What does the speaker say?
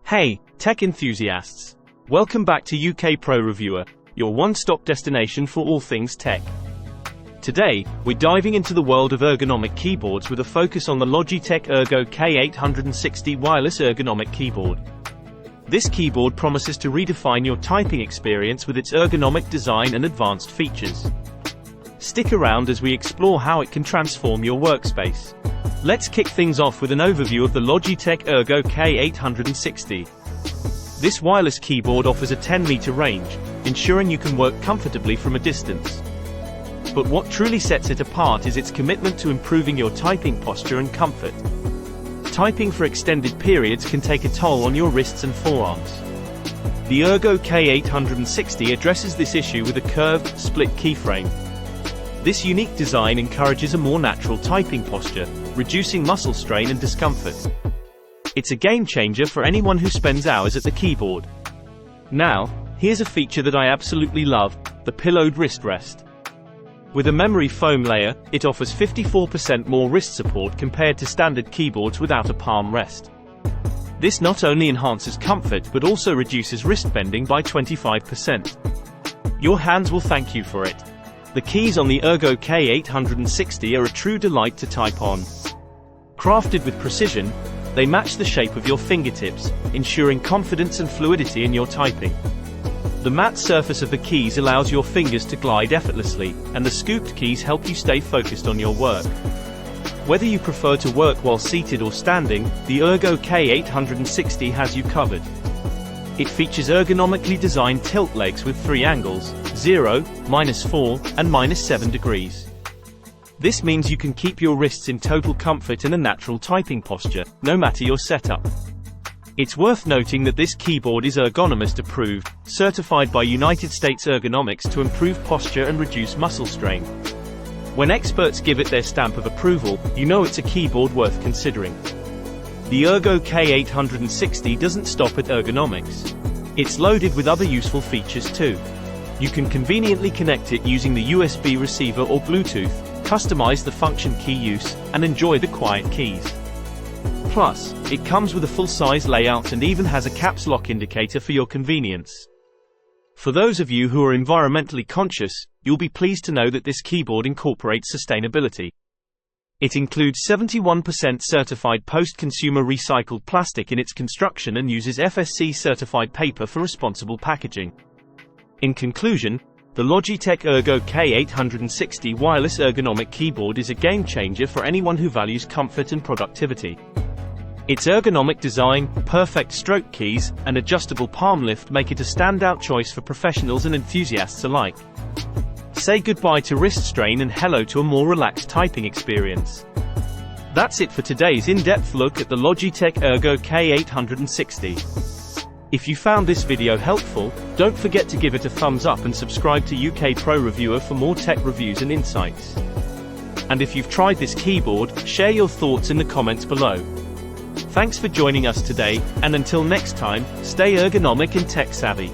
Hey, tech enthusiasts! Welcome back to UK Pro Reviewer, your one-stop destination for all things tech. Today, we're diving into the world of ergonomic keyboards with a focus on the Logitech ERGO K860 wireless ergonomic keyboard. This keyboard promises to redefine your typing experience with its ergonomic design and advanced features. Stick around as we explore how it can transform your workspace. Let's kick things off with an overview of the Logitech ERGO K860. This wireless keyboard offers a 10-meter range, ensuring you can work comfortably from a distance. But what truly sets it apart is its commitment to improving your typing posture and comfort. Typing for extended periods can take a toll on your wrists and forearms. The ERGO K860 addresses this issue with a curved, split keyframe. This unique design encourages a more natural typing posture, reducing muscle strain and discomfort. It's a game changer for anyone who spends hours at the keyboard. Now, here's a feature that I absolutely love: the pillowed wrist rest. With a memory foam layer, it offers 54% more wrist support compared to standard keyboards without a palm rest. This not only enhances comfort but also reduces wrist bending by 25%. Your hands will thank you for it. The keys on the ERGO K860 are a true delight to type on. Crafted with precision, they match the shape of your fingertips, ensuring confidence and fluidity in your typing. The matte surface of the keys allows your fingers to glide effortlessly, and the scooped keys help you stay focused on your work. Whether you prefer to work while seated or standing, the ERGO K860 has you covered. It features ergonomically designed tilt legs with 3 angles: 0, -4, and -7 degrees. This means you can keep your wrists in total comfort and a natural typing posture, no matter your setup. It's worth noting that this keyboard is Ergonomic approved, certified by United States Ergonomics to improve posture and reduce muscle strain. When experts give it their stamp of approval, you know it's a keyboard worth considering. The ERGO K860 doesn't stop at ergonomics. It's loaded with other useful features too. You can conveniently connect it using the USB receiver or Bluetooth, customize the function key use, and enjoy the quiet keys. Plus, it comes with a full-size layout and even has a caps lock indicator for your convenience. For those of you who are environmentally conscious, you'll be pleased to know that this keyboard incorporates sustainability. It includes 71% certified post-consumer recycled plastic in its construction and uses FSC-certified paper for responsible packaging. In conclusion, the Logitech ERGO K860 wireless ergonomic keyboard is a game-changer for anyone who values comfort and productivity. Its ergonomic design, perfect stroke keys, and adjustable palm lift make it a standout choice for professionals and enthusiasts alike. Say goodbye to wrist strain and hello to a more relaxed typing experience. That's it for today's in-depth look at the Logitech ERGO K860. If you found this video helpful, don't forget to give it a thumbs up and subscribe to UK Pro Reviewer for more tech reviews and insights. And if you've tried this keyboard, share your thoughts in the comments below. Thanks for joining us today, and until next time, stay ergonomic and tech savvy.